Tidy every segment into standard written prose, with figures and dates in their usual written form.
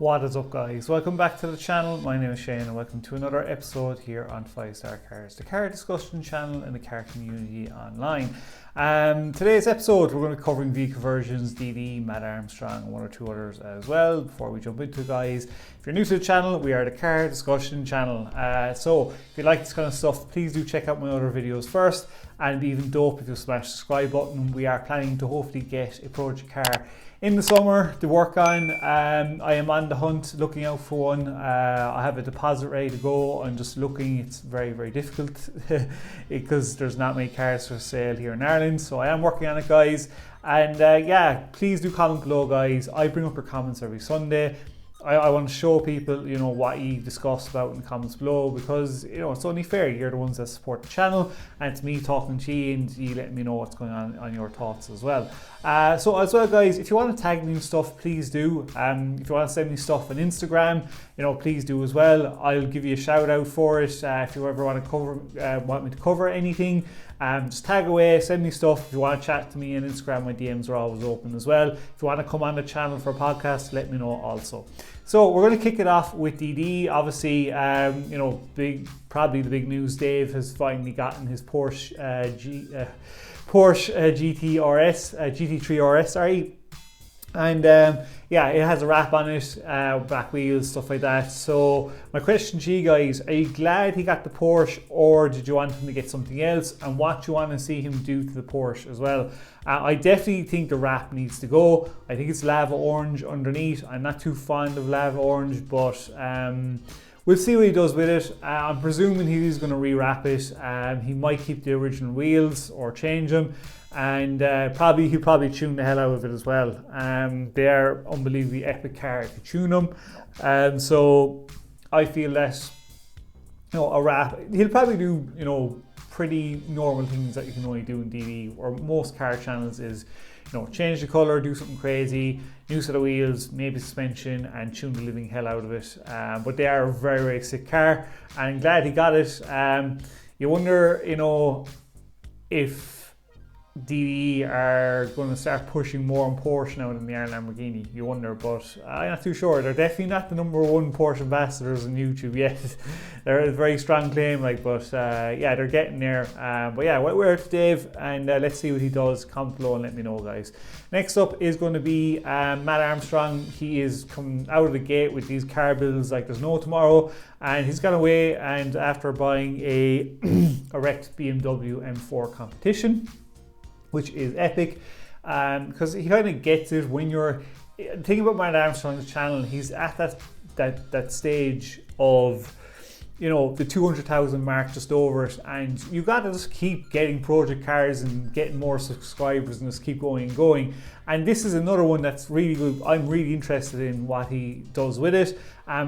What is up, guys? Welcome back to the channel. My name is Shane and welcome to another episode here on 5-Star Cars, the car discussion channel and the car community online. Today's episode we're going to be covering V conversions, DD, Matt Armstrong and one or two others as well. Before we jump into it, guys, if you're new to the channel, we are the car discussion channel. So if you like this kind of stuff, please do check out my other videos first, and it'd be even dope if you smash the subscribe button. We are planning to hopefully get a project car in the summer to work on. I am on the hunt looking out for one. I have a deposit ready to go. I'm just looking. It's very, very difficult because there's not many cars for sale here in Ireland. So I am working on it, guys. And yeah, please do comment below, guys. I bring up your comments every Sunday. I want to show people, you know, what you discuss about in the comments below, because, you know, it's only fair. You're the ones that support the channel, and it's me talking to you and you letting me know what's going on your thoughts as well. So as well, guys, if you want to tag me and stuff, please do. If you want to send me stuff on Instagram, you know, please do as well. I'll give you a shout out for it. If you ever want me to cover anything, just tag away, send me stuff. If you want to chat to me on Instagram, my DMs are always open as well. If you want to come on the channel for a podcast, let me know also. So we're going to kick it off with DD. Obviously, you know, probably the big news. Dave has finally gotten his Porsche GT3 RS, sorry. And yeah, it has a wrap on it, back wheels, stuff like that. So my question to you guys, are you glad he got the Porsche, or did you want him to get something else? And what do you want to see him do to the Porsche as well? I definitely think the wrap needs to go. I think it's lava orange underneath. I'm not too fond of lava orange, but we'll see what he does with it. I'm presuming he's going to rewrap it. He might keep the original wheels or change them, and he'll probably tune the hell out of it as well. They are unbelievably epic car if you tune them. So I feel that, you know, a wrap, he'll probably do, you know, pretty normal things that you can only do in DD or most car channels, is, you know, change the color, do something crazy, new set of wheels, maybe suspension, and tune the living hell out of it. But they are a very, very sick car, and I'm glad he got it. You wonder, you know, if DD are going to start pushing more on Porsche now than they are Lamborghini. You wonder, but I'm not too sure. They're definitely not the #1 Porsche ambassadors on YouTube yet. They're a very strong claim, like, but yeah, they're getting there. But yeah, we're to Dave, and let's see what he does. Comment below and let me know, guys. Next up is going to be Matt Armstrong. He is coming out of the gate with these car builds like there's no tomorrow, and he's gone away and after buying a wrecked BMW M4 competition, which is epic, because he kind of gets it. When you're thinking about Matt Armstrong's channel, he's at that stage of, you know, the 200,000 mark, just over it, and you got to just keep getting project cars and getting more subscribers and just keep going and going. And this is another one that's really good. I'm really interested in what he does with it.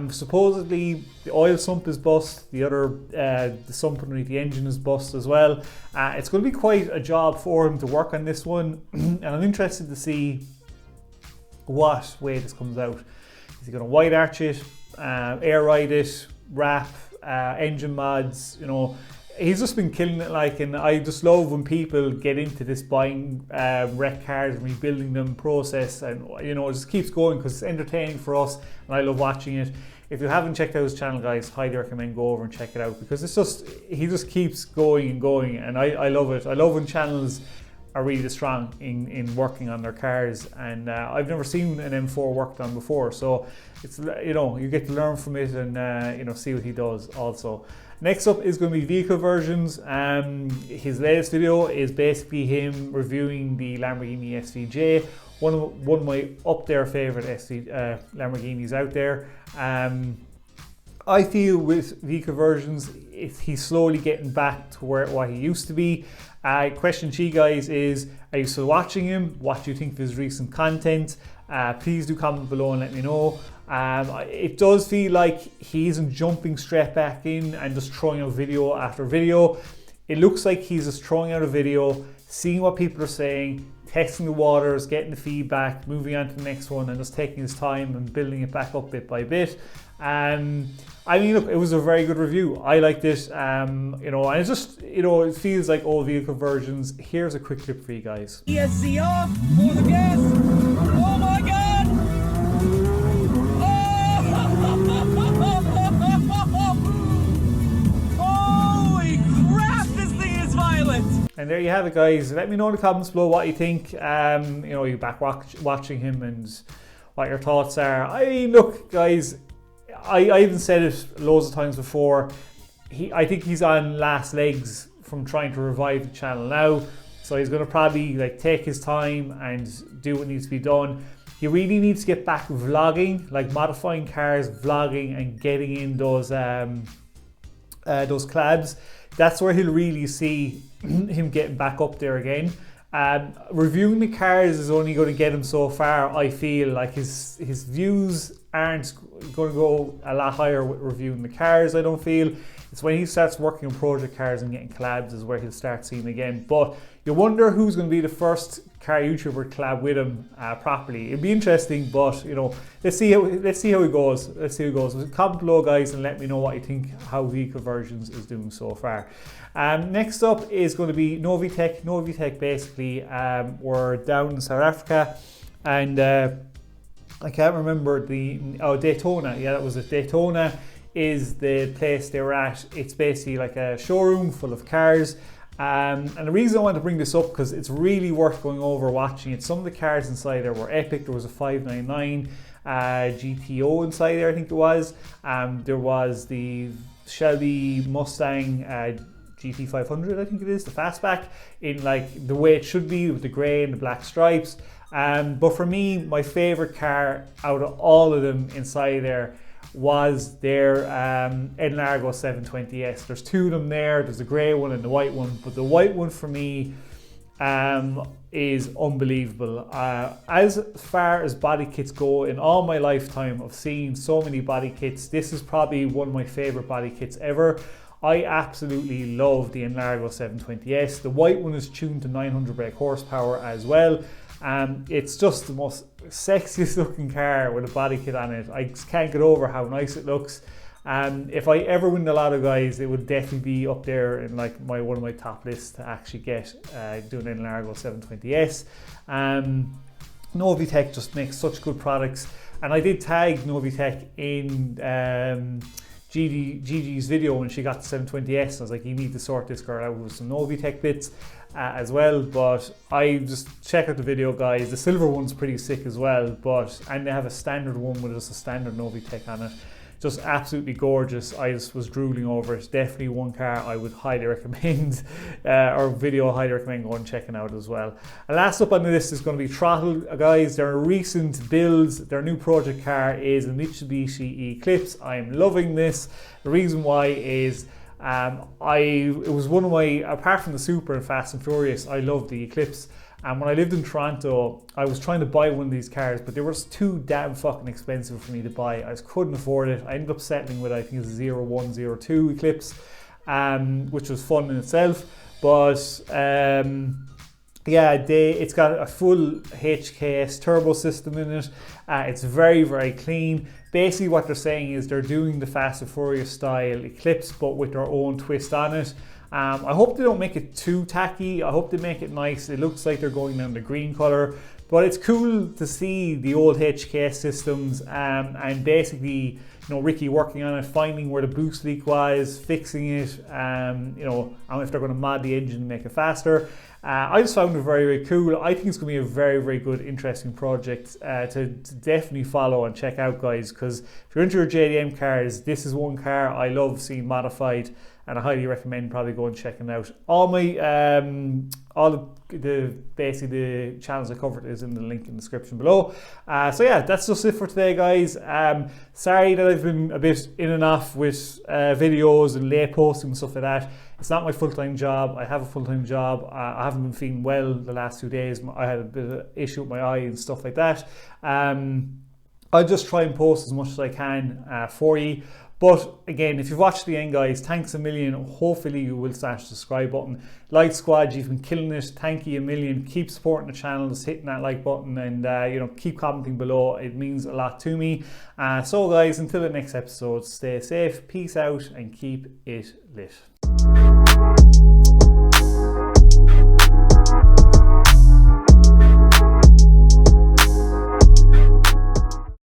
Supposedly the oil sump is bust, the other the sump underneath the engine is bust as well. It's going to be quite a job for him to work on this one, and I'm interested to see what way this comes out. Is he going to wide arch it, air ride it, wrap, engine mods? You know, he's just been killing it, like, and I just love when people get into this buying wreck cars and rebuilding them process, and, you know, it just keeps going because it's entertaining for us and I love watching it. If you haven't checked out his channel, guys, highly recommend go over and check it out, because it's just, he just keeps going and going, and I love it. I love when channels are really strong in working on their cars, and I've never seen an M4 worked on before, so it's, you know, you get to learn from it and you know, see what he does also. Next up is going to be vehicle versions. His latest video is basically him reviewing the Lamborghini SVJ, one of my up there favorite Lamborghinis out there. I feel with vehicle versions, he's slowly getting back to what he used to be. Question to you guys is, are you still watching him? What do you think of his recent content? Please do comment below and let me know. It does feel like he isn't jumping straight back in and just throwing out video after video. It looks like he's just throwing out a video, seeing what people are saying, testing the waters, getting the feedback, moving on to the next one, and just taking his time and building it back up bit by bit. I mean, look, it was a very good review. I liked it, you know, and it's just, you know, it feels like all vehicle versions. Here's a quick clip for you guys. ESC off for the gas. Oh my God! Oh! And there you have it, guys. Let me know in the comments below what you think. You're back watching him and what your thoughts are. I mean, look, guys, I even said it loads of times before. I think he's on last legs from trying to revive the channel now. So he's going to probably like take his time and do what needs to be done. He really needs to get back vlogging, like modifying cars, vlogging, and getting in those collabs. That's where he'll really see him getting back up there again. Reviewing the cars is only going to get him so far. I feel like his views aren't going to go a lot higher with reviewing the cars. I don't feel. It's when he starts working on project cars and getting collabs is where he'll start seeing again. But you wonder who's going to be the first car YouTuber to collab with him properly. It'd be interesting, but let's see how it goes. Let's see how it goes. Comment below, guys, and let me know what you think how Vehicle Versions is doing so far. Next up is going to be Novitec. Novitec, basically, we're down in South Africa, and I can't remember Daytona. Yeah, that was it. Daytona is the place they were at. It's basically like a showroom full of cars. And the reason I want to bring this up, because it's really worth going over watching it. Some of the cars inside there were epic. There was a 599 GTO inside there, I think it was. There was the Shelby Mustang GT500, I think it is, the fastback, in like the way it should be with the grey and the black stripes. But for me, my favorite car out of all of them inside there was their Largo 720S. There's two of them there. There's the grey one and the white one, but the white one for me is unbelievable. As far as body kits go, in all my lifetime of seeing so many body kits, this is probably one of my favorite body kits ever. I absolutely love the Largo 720S. The white one is tuned to 900 brake horsepower as well. It's just the most sexiest looking car with a body kit on it. I just can't get over how nice it looks. If I ever win the lotto, guys, it would definitely be up there in like one of my top lists to actually get doing an Largo 720S. Novitec just makes such good products, and I did tag Novitec in Gigi's video when she got the 720S. I was like, you need to sort this girl out with some Novitec bits as well. But I just check out the video, guys. The silver one's pretty sick as well, and they have a standard one with just a standard Novitec on it. Just absolutely gorgeous. I just was drooling over it. Definitely one car I would highly recommend, or video I highly recommend going and checking out as well. And last up on the list is going to be Throttle, guys. Their recent builds, their new project car is a Mitsubishi Eclipse. I'm loving this. The reason why is it was one of my, apart from the Super and Fast and Furious, I love the Eclipse. And when I lived in Toronto, I was trying to buy one of these cars, but they were just too damn fucking expensive for me to buy. I just couldn't afford it. I ended up settling with, I think it's a 0102 Eclipse, which was fun in itself. But yeah, it's got a full HKS turbo system in it. It's very, very clean. Basically what they're saying is they're doing the Fast and Furious style Eclipse, but with their own twist on it. I hope they don't make it too tacky. I hope they make it nice. It looks like they're going down the green color, but it's cool to see the old HKS systems and basically, Ricky working on it, finding where the boost leak was, fixing it, and if they're going to mod the engine and make it faster. I just found it very, very cool. I think it's going to be a very, very good, interesting project to definitely follow and check out, guys, because if you're into your JDM cars, this is one car I love seeing modified, and I highly recommend probably going and checking out. All my basically the channels I covered is in the link in the description below. So yeah, that's just it for today, guys. Sorry that I've been a bit in and off with videos and late posting and stuff like that. It's not my full-time job. I have a full-time job. I haven't been feeling well the last 2 days. I had a bit of an issue with my eye and stuff like that. I'll just try and post as much as I can for you. But again, if you've watched the end, guys, thanks a million. Hopefully you will smash the subscribe button. Like Squad, you've been killing it. Thank you a million. Keep supporting the channel, just hitting that like button, and keep commenting below. It means a lot to me. So guys, until the next episode, stay safe, peace out, and keep it lit.